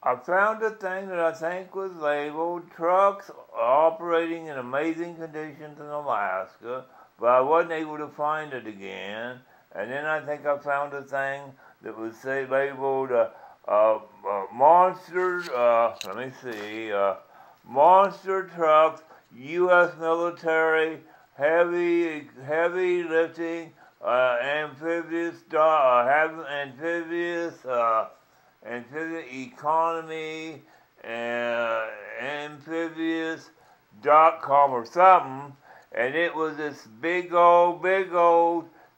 I found a thing that I think was labeled trucks operating in amazing conditions in Alaska, but I wasn't able to find it again. And then I think I found a thing that was labeled monster, let me see, monster trucks, U.S. military, heavy lifting, amphibious, amphibious economy, amphibious.com or something, and it was this big old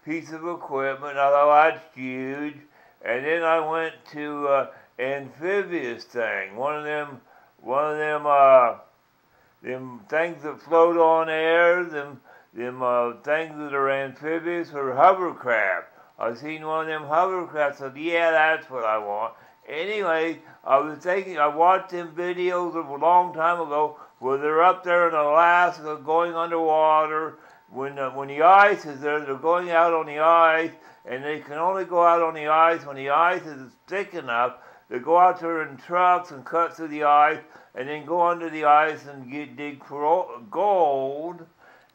piece of equipment. I thought that's huge. And then I went to amphibious thing, one of them things that float on air, them things that are amphibious or hovercraft. I seen one of them hovercrafts, said, yeah, that's what I want. Anyway, I watched them videos of a long time ago where they're up there in Alaska going underwater. When the ice is there, they're going out on the ice, and they can only go out on the ice when the ice is thick enough. They go out there in trucks and cut through the ice, and then go under the ice and dig for gold.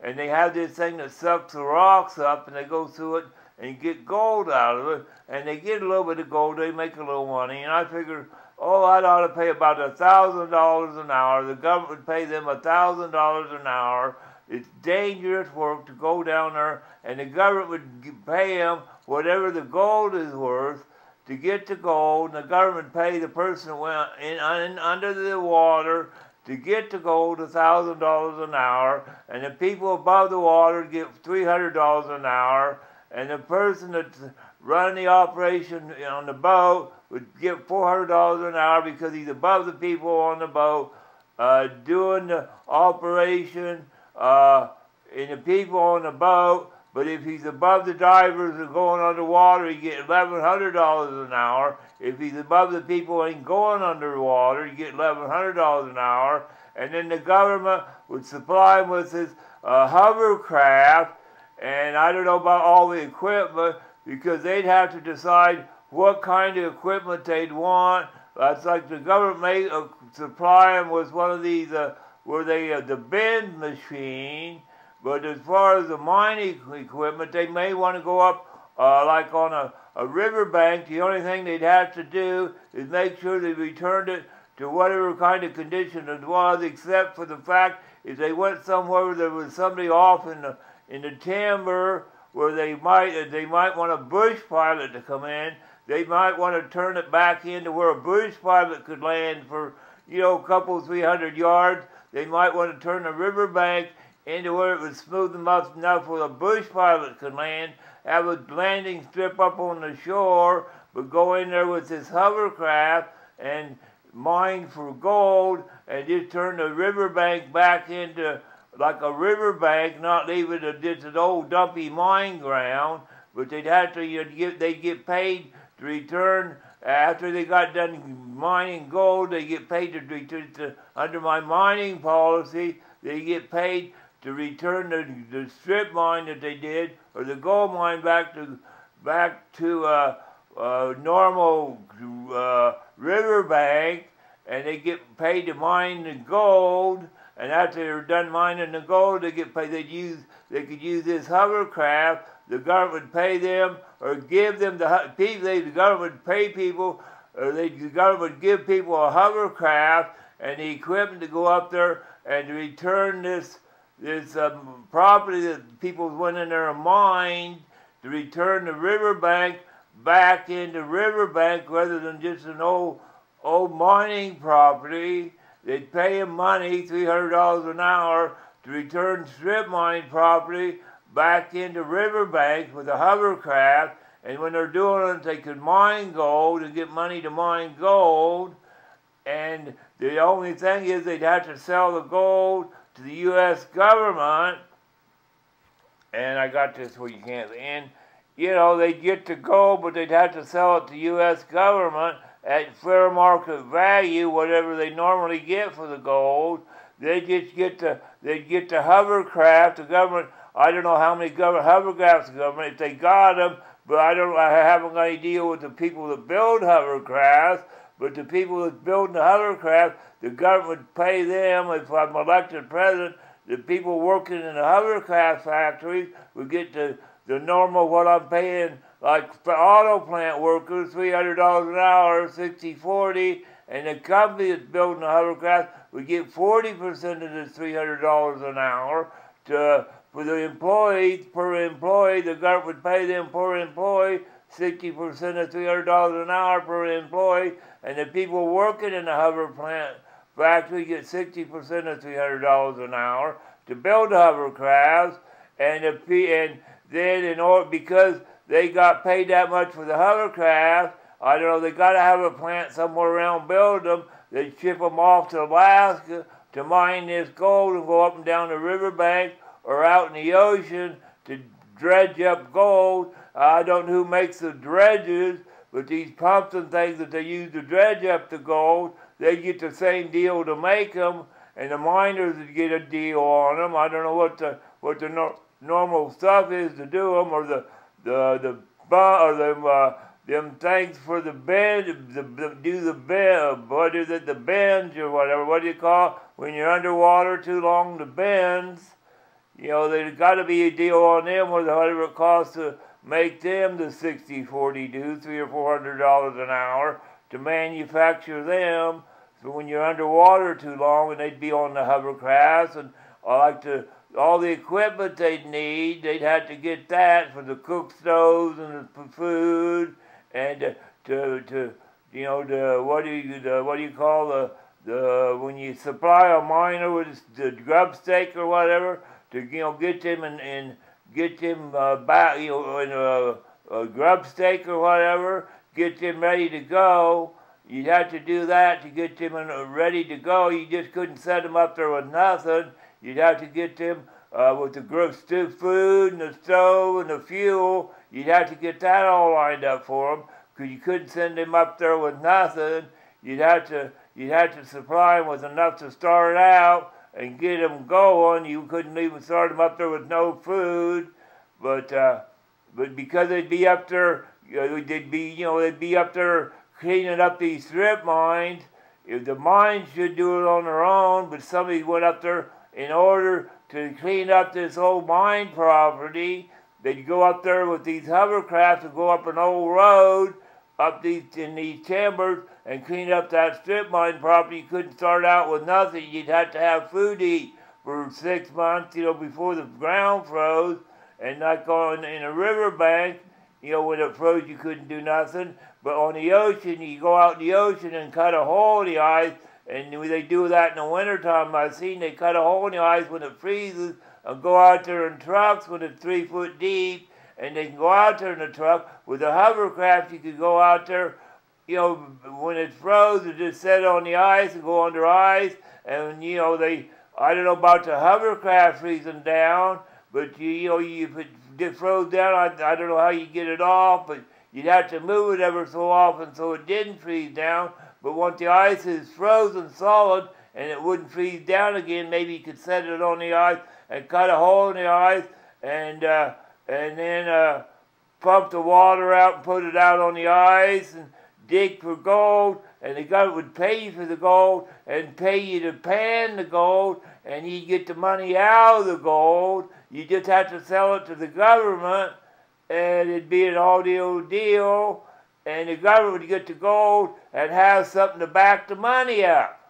And they have this thing that sucks the rocks up, and they go through it and get gold out of it. And they get a little bit of gold, they make a little money. And I figured, oh, I'd ought to pay about $1,000 an hour. The government would pay them $1,000 an hour. It's dangerous work to go down there, and the government would pay them whatever the gold is worth to get the gold, and the government pay the person that went in under the water to get the gold $1,000 an hour, and the people above the water get $300 an hour, and the person that's running the operation on the boat would get $400 an hour because he's above the people on the boat doing the operation and the people on the boat. But if he's above the divers and going underwater, he get $1,100 an hour. If he's above the people who ain't going underwater, he get $1,100 an hour. And then the government would supply him with his hovercraft, and I don't know about all the equipment, because they'd have to decide what kind of equipment they'd want. That's like the government may supply them with one of these the bend machine. But as far as the mining equipment, they may want to go up like on a riverbank. The only thing they'd have to do is make sure they returned it to whatever kind of condition it was, except for the fact if they went somewhere where there was somebody off in the timber where they might want a bush pilot to come in. They might want to turn it back into where a bush pilot could land for, a couple, 300 yards. They might want to turn the riverbank into where it was smooth enough where a bush pilot could land, have a landing strip up on the shore, but go in there with his hovercraft and mine for gold, and just turn the riverbank back into like a riverbank, not leave it just an old dumpy mine ground. But they'd have to they'd get paid to return after they got done mining gold. They get paid to return under my mining policy. They get paid to return the strip mine that they did, or the gold mine back to normal riverbank, and they get paid to mine the gold. And after they're done mining the gold, they get paid. They could use this hovercraft. The government would pay them, or give them the government would pay people, or the government would give people a hovercraft and the equipment to go up there and to return this property that people went in there and mined, to return the riverbank back into riverbank rather than just an old mining property. They'd pay them money, $300 an hour, to return strip mine property back into riverbanks with a hovercraft. And when they're doing it, they could mine gold and get money to mine gold. And the only thing is they'd have to sell the gold to the U.S. government. And I got this where you can't. And, they'd get the gold, but they'd have to sell it to the U.S. government at fair market value, whatever they normally get for the gold. They'd get the hovercraft. The government, I don't know how many hovercrafts the government, if they got them, but I haven't got any deal with the people that build hovercrafts. but the people that's building the hovercraft, the government would pay them. If I'm elected president, the people working in the hovercraft factories would get the normal what I'm paying, like for auto plant workers, $300 an hour, 60-40, and the company that's building the hovercraft would get 40% of this $300 an hour. For the employees, per employee, the government would pay them per employee 60% of $300 an hour per employee, and the people working in the hover plant factory get 60% of $300 an hour to build the hovercrafts, because they got paid that much for the hovercraft, I don't know, they got to have a plant somewhere around build them. They ship them off to Alaska to mine this gold and go up and down the riverbank or out in the ocean to dredge up gold. I don't know who makes the dredges, but these pumps and things that they use to dredge up the gold, they get the same deal to make them, and the miners would get a deal on them. I don't know what the normal stuff is to do them, or them things for the bend, what is it, the bends or whatever, what do you call it, when you're underwater too long, the bends. You know, there's got to be a deal on them, or whatever it costs to make them the 60-40 dues, $300 or $400 an hour to manufacture them. So when you're underwater too long, and they'd be on the hovercrafts, and all the equipment they'd need, they'd have to get that for the cook stoves and the food, and what do you call when you supply a miner with the grub stake or whatever, to get them and get them back, in a grub stake or whatever, get them ready to go. You'd have to do that to get them ready to go. You just couldn't set them up there with nothing. You'd have to get them with the food and the stove and the fuel. You'd have to get that all lined up for them, because you couldn't send them up there with nothing. You'd have to supply them with enough to start out and get them going. You couldn't even start them up there with no food, but because they'd be up there, they'd be up there cleaning up these strip mines. If the mines should do it on their own, but somebody went up there in order to clean up this old mine property. They'd go up there with these hovercrafts and go up an old road in these timbers and clean up that strip mine property. You couldn't start out with nothing. You'd have to have food to eat for 6 months, before the ground froze. And like in a riverbank, when it froze, you couldn't do nothing. But on the ocean, you go out in the ocean and cut a hole in the ice, and they do that in the wintertime. I've seen they cut a hole in the ice when it freezes and go out there in trucks when it's 3 foot deep, and they can go out there in the truck. With a hovercraft, you could go out there, when it's froze, it just set on the ice and go under ice, and, I don't know about the hovercraft freezing down, but, if it just froze down, I don't know how you get it off, but you'd have to move it ever so often so it didn't freeze down. But once the ice is frozen solid and it wouldn't freeze down again, maybe you could set it on the ice and cut a hole in the ice, and then pump the water out and put it out on the ice and dig for gold. And the government would pay you for the gold and pay you to pan the gold, and you'd get the money out of the gold. You just have to sell it to the government, and it'd be an all-deal, and the government would get the gold and have something to back the money up.